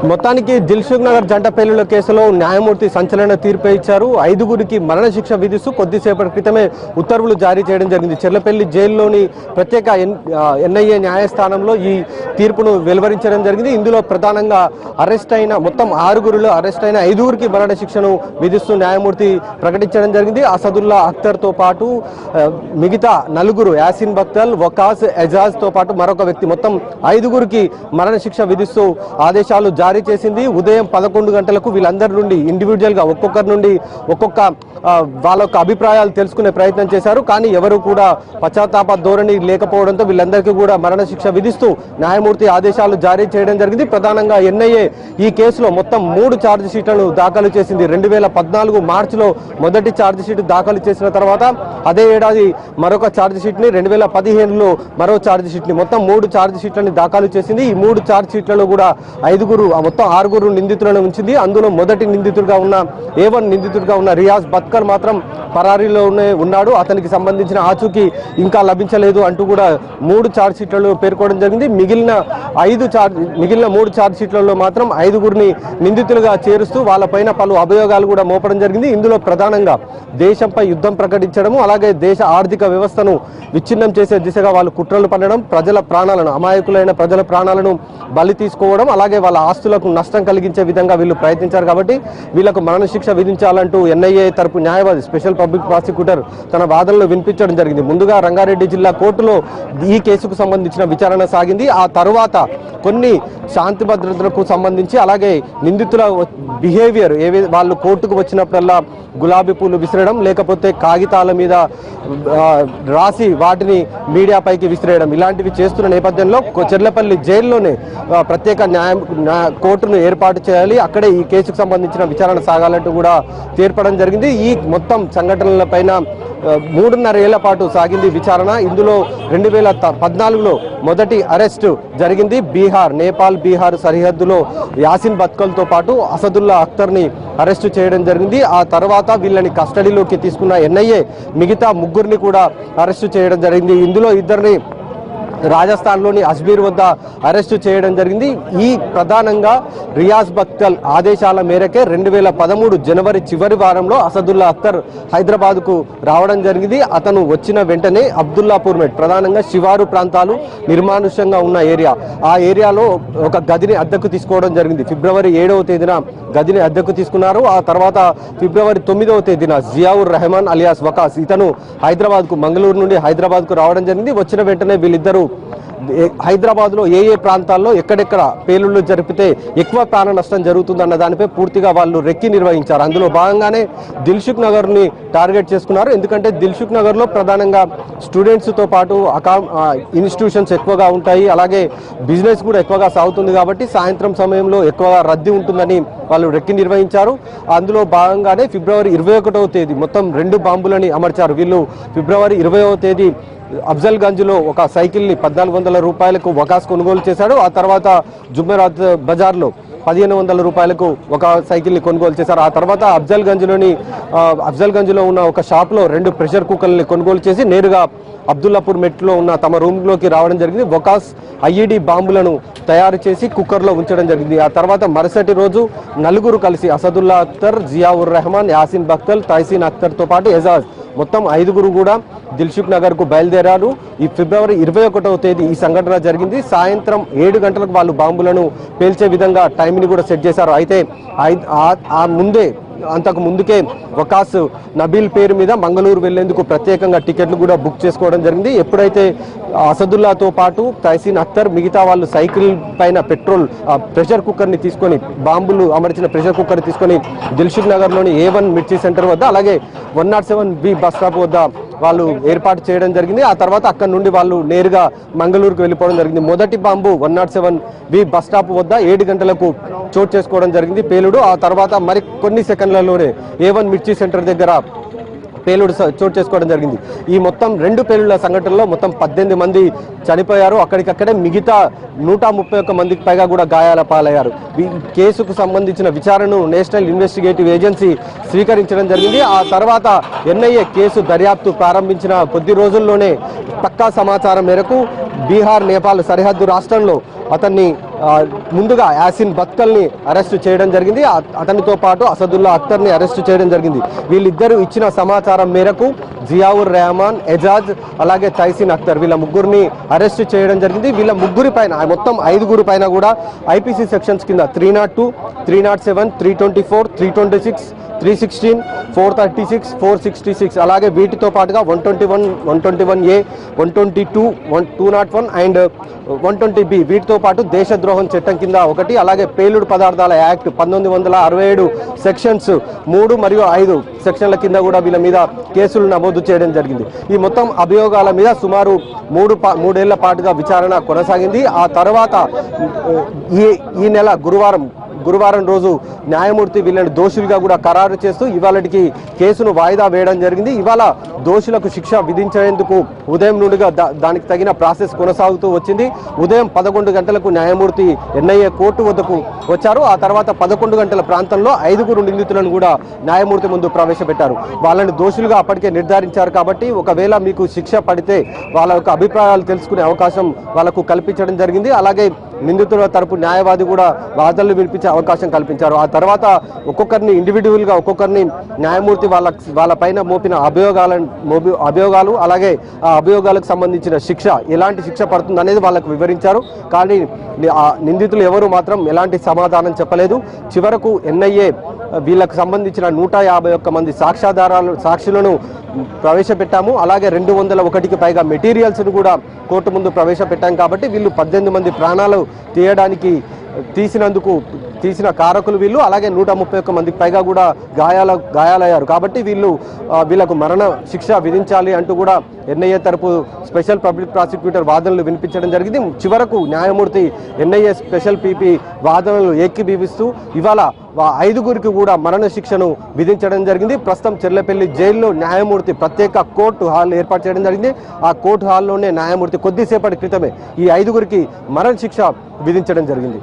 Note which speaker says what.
Speaker 1: మొత్తానికి దిల్సుఖ్ నగర్ జంట పేలుళ్ల కేసులో న్యాయమూర్తి సంచలన తీర్పు ఇచ్చారు. 5గురికి మరణశిక్ష విధిస్తూ కొద్దిసేపటి క్రితమే ఉత్తర్వులు జారీ చేయడం జరిగింది. చెర్లపల్లి జైల్లోని ప్రత్యేక ఎన్ఐఏ న్యాయస్థానంలో ఈ తీర్పును వెలువరించడం జరిగింది. ఇందులో ప్రధానంగా అరెస్ట్ అయిన మొత్తం 6గురిలో అరెస్ట్ అయిన 5గురికి మరణశిక్షను విధిస్తూ న్యాయమూర్తి ప్రకటించడం జరిగింది. అసదుల్లా అఖ్తర్తో పాటు మిగతా 4 యాసిన్ బక్తల్, వకాస్, ఎజాజ్తో పాటు మరొక వ్యక్తి మొత్తం 5గురికి మరణశిక్ష విధిస్తూ ఆదేశాలు జారీ చేసింది. ఉదయం 11 గంటలకు వీళ్ళందరి నుండి ఇండివిజువల్గా ఒక్కొక్కరి నుండి ఒక్కొక్క వాళ్ళ యొక్క అభిప్రాయాలు తెలుసుకునే ప్రయత్నం చేశారు. కానీ ఎవరు కూడా పశ్చాత్తాప ధోరణి లేకపోవడంతో వీళ్ళందరికీ కూడా మరణశిక్ష విధిస్తూ న్యాయమూర్తి ఆదేశాలు జారీ చేయడం జరిగింది. ప్రధానంగా ఎన్ఐఏ ఈ కేసులో మొత్తం 3 ఛార్జ్ షీట్లను దాఖలు చేసింది. 2014 మార్చిలో మొదటి ఛార్జ్ షీట్ దాఖలు చేసిన తర్వాత అదే ఏడాది మరొక ఛార్జ్ షీట్ని, 2015లో మరో ఛార్జ్ షీట్ని, మొత్తం 3 ఛార్జ్ షీట్లని దాఖలు చేసింది. ఈ 3 ఛార్జ్ షీట్లలో కూడా 5గురు మొత్తం 6గురు నిందితులను ఉంచింది. అందులో మొదటి నిందితుడిగా ఉన్న A1 నిందితుడిగా ఉన్న రియాజ్ బత్కల్ మాత్రం పరారీలోనే ఉన్నాడు. అతనికి సంబంధించిన ఆచూకీ ఇంకా లభించలేదు అంటూ కూడా 3 ఛార్జ్ షీట్లలో పేర్కొనడం జరిగింది. మిగిలిన 3 ఛార్జ్ షీట్లలో మాత్రం 5గురిని నిందితులుగా చేరుస్తూ వాళ్ళపైన పలు అభియోగాలు కూడా మోపడం జరిగింది. ఇందులో ప్రధానంగా దేశంపై యుద్ధం ప్రకటించడము, అలాగే దేశ ఆర్థిక వ్యవస్థను విచ్ఛిన్నం చేసే దిశగా వాళ్ళు కుట్రలు పన్నడం, ప్రజల ప్రాణాలను, అమాయకులైన ప్రజల ప్రాణాలను బలి తీసుకోవడం, అలాగే వాళ్ళ ఆస్తులకు నష్టం కలిగించే విధంగా వీళ్ళు ప్రయత్నించారు. కాబట్టి వీళ్ళకు మరణశిక్ష విధించాలంటూ ఎన్ఐఏ తరపు న్యాయవాది స్పెషల్ పబ్లిక్ ప్రాసిక్యూటర్ తన వాదనలు వినిపించడం జరిగింది. ముందుగా రంగారెడ్డి జిల్లా కోర్టులో ఈ కేసుకు సంబంధించిన విచారణ సాగింది. ఆ తరువాత కొన్ని శాంతి భద్రతలకు సంబంధించి, అలాగే నిందితుల బిహేవియర్ వాళ్ళు కోర్టుకు వచ్చినప్పుడల్లా గులాబీ పూలు విసిరడం, లేకపోతే కాగితాల మీద రాసి వాటిని మీడియాపైకి విసిరేయడం, ఇలాంటివి చేస్తున్న నేపథ్యంలో చెర్లపల్లి జైల్లోనే ప్రత్యేక కోర్టును ఏర్పాటు చేయాలి, అక్కడే ఈ కేసుకు సంబంధించిన విచారణ సాగాలంటూ కూడా తీర్పడం జరిగింది. ఈ మొత్తం సంఘటనలపైన 3.5 ఏళ్ల పాటు సాగింది విచారణ. ఇందులో 2014లో మొదటి అరెస్టు జరిగింది. నేపాల్ బీహార్ సరిహద్దులో యాసిన్ బత్కల్తో పాటు అసదుల్లా అఖ్తర్ని అరెస్టు చేయడం జరిగింది. ఆ తర్వాత వీళ్ళని కస్టడీలోకి తీసుకున్న ఎన్ఐఏ మిగతా 3గురిని కూడా అరెస్టు చేయడం జరిగింది. ఇందులో 2 రాజస్థాన్లోని అజ్మీర్ వద్ద అరెస్టు చేయడం జరిగింది. ఈ ప్రధానంగా రియాజ్ బక్తల్ ఆదేశాల మేరకే 2013 జనవరి చివరి వారంలో అసదుల్లా అఖ్తర్ హైదరాబాద్కు రావడం జరిగింది. అతను వచ్చిన వెంటనే అబ్దుల్లాపూర్ మెట్, ప్రధానంగా శివారు ప్రాంతాలు నిర్మానుష్యంగా ఉన్న ఏరియా, ఆ ఏరియాలో ఒక గదిని అద్దెకు తీసుకోవడం జరిగింది. ఫిబ్రవరి 7వ తేదీన గదిని అద్దెకు తీసుకున్నారు. ఆ తర్వాత ఫిబ్రవరి 9వ తేదీన జియావుర్ రెహమాన్ అలియాస్ వకాస్ ఇతను హైదరాబాద్కు, మంగళూరు నుండి హైదరాబాద్కు రావడం జరిగింది. వచ్చిన వెంటనే వీళ్ళిద్దరూ హైదరాబాద్లో ఏ ప్రాంతాల్లో ఎక్కడెక్కడ పేలుళ్లు జరిపితే ఎక్కువ ప్రాణ నష్టం జరుగుతుందన్న దానిపై పూర్తిగా వాళ్ళు రెక్కి నిర్వహించారు. అందులో భాగంగానే దిల్సుఖ్ నగర్ని టార్గెట్ చేసుకున్నారు. ఎందుకంటే దిల్సుఖ్ నగర్లో ప్రధానంగా స్టూడెంట్స్తో పాటు ఇన్స్టిట్యూషన్స్ ఎక్కువగా ఉంటాయి, అలాగే బిజినెస్ కూడా ఎక్కువగా సాగుతుంది. కాబట్టి సాయంత్రం సమయంలో ఎక్కువగా రద్దీ ఉంటుందని వాళ్ళు రెక్కి నిర్వహించారు. అందులో భాగంగానే ఫిబ్రవరి 21వ తేదీ మొత్తం 2 బాంబులని అమర్చారు. వీళ్ళు ఫిబ్రవరి 20వ తేదీ అఫ్జల్గంజ్లో ఒక సైకిల్ని 1400 రూపాయలకు వకాస్ కొనుగోలు చేశాడు. ఆ తర్వాత జుమెరాత్ బజార్లో 1500 రూపాయలకు ఒక సైకిల్ని కొనుగోలు చేశారు. ఆ తర్వాత అఫ్జల్గంజ్లో ఉన్న ఒక షాప్లో 2 ప్రెషర్ కుక్కర్ని కొనుగోలు చేసి నేరుగా అబ్దుల్లాపూర్ మెట్లో ఉన్న తమ రూమ్లోకి రావడం జరిగింది. వకాస్ ఐఈడి బాంబులను తయారు చేసి కుక్కర్లో ఉంచడం జరిగింది. ఆ తర్వాత మరుసటి రోజు 4గురు కలిసి అసదుల్లా అఖ్తర్, జియావుర్ రెహమాన్, యాసిన్ బక్తల్, తైసీన్ అఖ్తర్తో పాటు ఎజాజ్ మొత్తం 5గురు కూడా దిల్సుఖ్ నగర్కు బయలుదేరారు. ఈ ఫిబ్రవరి 21వ తేదీ ఈ సంఘటన జరిగింది. సాయంత్రం 7 గంటలకు వాళ్ళు బాంబులను పేల్చే విధంగా టైంని కూడా సెట్ చేశారు. అయితే అంతకు ముందుకే వకాస్ నబీల్ పేరు మీద మంగళూరు వెళ్లేందుకు ప్రత్యేకంగా టికెట్లు కూడా బుక్ చేసుకోవడం జరిగింది. ఎప్పుడైతే అసదుల్లాతో పాటు తైసీన్ అఖ్తర్ మిగతా వాళ్ళు సైకిల్ పైన ప్రెషర్ కుక్కర్ని తీసుకొని, బాంబులు అమర్చిన ప్రెషర్ కుక్కర్ తీసుకొని దిల్సుఖ్ నగర్లోని A1 మిర్చి సెంటర్ వద్ద, అలాగే 107B బస్ స్టాప్ వద్ద వాళ్ళు ఏర్పాటు చేయడం జరిగింది. ఆ తర్వాత అక్కడి నుండి వాళ్ళు నేరుగా మంగళూరుకు వెళ్ళిపోవడం జరిగింది. మొదటి బాంబు 107B బస్ స్టాప్ వద్ద 7 గంటలకు చోటు చేసుకోవడం జరిగింది పేలుడు. ఆ తర్వాత మరి కొన్ని సెకండ్లలోనే A1 మిర్చి సెంటర్ దగ్గర పేలుడు చోటు చేసుకోవడం జరిగింది. ఈ మొత్తం 2 పేలుళ్ల సంఘటనలో మొత్తం 18 మంది చనిపోయారు. అక్కడికక్కడే మిగతా 131 మందికి పైగా కూడా గాయాల పాలయ్యారు. ఈ కేసుకు సంబంధించిన విచారణను నేషనల్ ఇన్వెస్టిగేటివ్ ఏజెన్సీ స్వీకరించడం జరిగింది. ఆ తర్వాత ఎన్ఐఏ కేసు దర్యాప్తు ప్రారంభించిన కొద్ది రోజుల్లోనే పక్కా సమాచారం మేరకు బీహార్ నేపాల్ సరిహద్దు రాష్ట్రంలో అతన్ని ముందుగా యాసిన్ బత్కల్ని అరెస్టు చేయడం జరిగింది. అతనితో పాటు అసదుల్లా అఖ్తర్ని అరెస్టు చేయడం జరిగింది. వీళ్ళిద్దరూ ఇచ్చిన సమాచారం మేరకు జియావుర్ రెహమాన్, ఎజాజ్ అలాగే తైసిన్ అఖ్తర్ వీళ్ళ ముగ్గురిని అరెస్టు చేయడం జరిగింది. వీళ్ళ ముగ్గురి పైన మొత్తం 5 పైన కూడా ఐపీసీ సెక్షన్స్ కింద 302, 307, 324, 326, 316, 436, 466 అలాగే వీటితో పాటుగా 121, 121A, 122, 201 అండ్ 120B వీటితో పాటు దేశద్రోహం చట్టం కింద ఒకటి, అలాగే పేలుడు పదార్థాల యాక్ట్ 1967 సెక్షన్స్ 3 మరియు 5 సెక్షన్ల కింద కూడా వీళ్ళ మీద కేసులు నమోదు చేయడం జరిగింది. ఈ మొత్తం అభియోగాల మీద సుమారు 3 ఏళ్ల పాటుగా విచారణ కొనసాగింది. ఆ తర్వాత ఈ నెల గురువారం రోజు న్యాయమూర్తి వీళ్ళని దోషులుగా కూడా ఖరారు చేస్తూ ఇవాళకి కేసును వాయిదా వేయడం జరిగింది. ఇవాళ దోషులకు శిక్ష విధించేందుకు ఉదయం నుండిగా దానికి తగిన ప్రాసెస్ కొనసాగుతూ వచ్చింది. ఉదయం 11 గంటలకు న్యాయమూర్తి ఎన్ఐఏ కోర్టు వద్దకు వచ్చారు. ఆ తర్వాత 11 గంటల ప్రాంతంలో 5 నిందితులను కూడా న్యాయమూర్తి ముందు ప్రవేశపెట్టారు. వాళ్ళని దోషులుగా అప్పటికే నిర్ధారించారు కాబట్టి ఒకవేళ మీకు శిక్ష పడితే వాళ్ళ యొక్క అభిప్రాయాలు తెలుసుకునే అవకాశం వాళ్ళకు కల్పించడం జరిగింది. అలాగే నిందితుల తరపు న్యాయవాది కూడా వాదనలు వినిపించే అవకాశం కల్పించారు. ఆ తర్వాత ఒక్కొక్కరిని ఇండివిజువల్గా ఒక్కొక్కరిని న్యాయమూర్తి వాళ్ళ పైన మోపిన అభియోగాలు అలాగే ఆ అభియోగాలకు సంబంధించిన శిక్ష ఎలాంటి శిక్ష పడుతుంది అనేది వాళ్ళకు వివరించారు. కానీ ఆ నిందితులు ఎవరు మాత్రం ఎలాంటి సమాధానం చెప్పలేదు. చివరకు ఎన్ఐఏ వీళ్ళకు సంబంధించిన 151 మంది సాక్షులను ప్రవేశపెట్టాము. అలాగే 201కి పైగా మెటీరియల్స్ను కూడా కోర్టు ముందు ప్రవేశపెట్టాం. కాబట్టి వీళ్ళు 18 మంది ప్రాణాలు తీసిన కారకులు వీళ్ళు. అలాగే 131 మందికి పైగా కూడా గాయాలయ్యారు. కాబట్టి వీళ్ళకు మరణ శిక్ష విధించాలి అంటూ కూడా ఎన్ఐఏ తరపు స్పెషల్ పబ్లిక్ ప్రాసిక్యూటర్ వాదనలు వినిపించడం జరిగింది. చివరకు న్యాయమూర్తి ఎన్ఐఏ స్పెషల్ పీపీ వాదనలు ఏకీభవిస్తూ ఇవాళ 5 కూడా మరణ శిక్షను విధించడం జరిగింది. ప్రస్తుతం చెర్లపల్లి జైల్లో న్యాయమూర్తి ప్రత్యేక కోర్టు హాల్ ఏర్పాటు చేయడం జరిగింది. ఆ కోర్టు హాల్లోనే న్యాయమూర్తి కొద్దిసేపటి క్రితమే ఈ 5 మరణ శిక్ష విధించడం జరిగింది.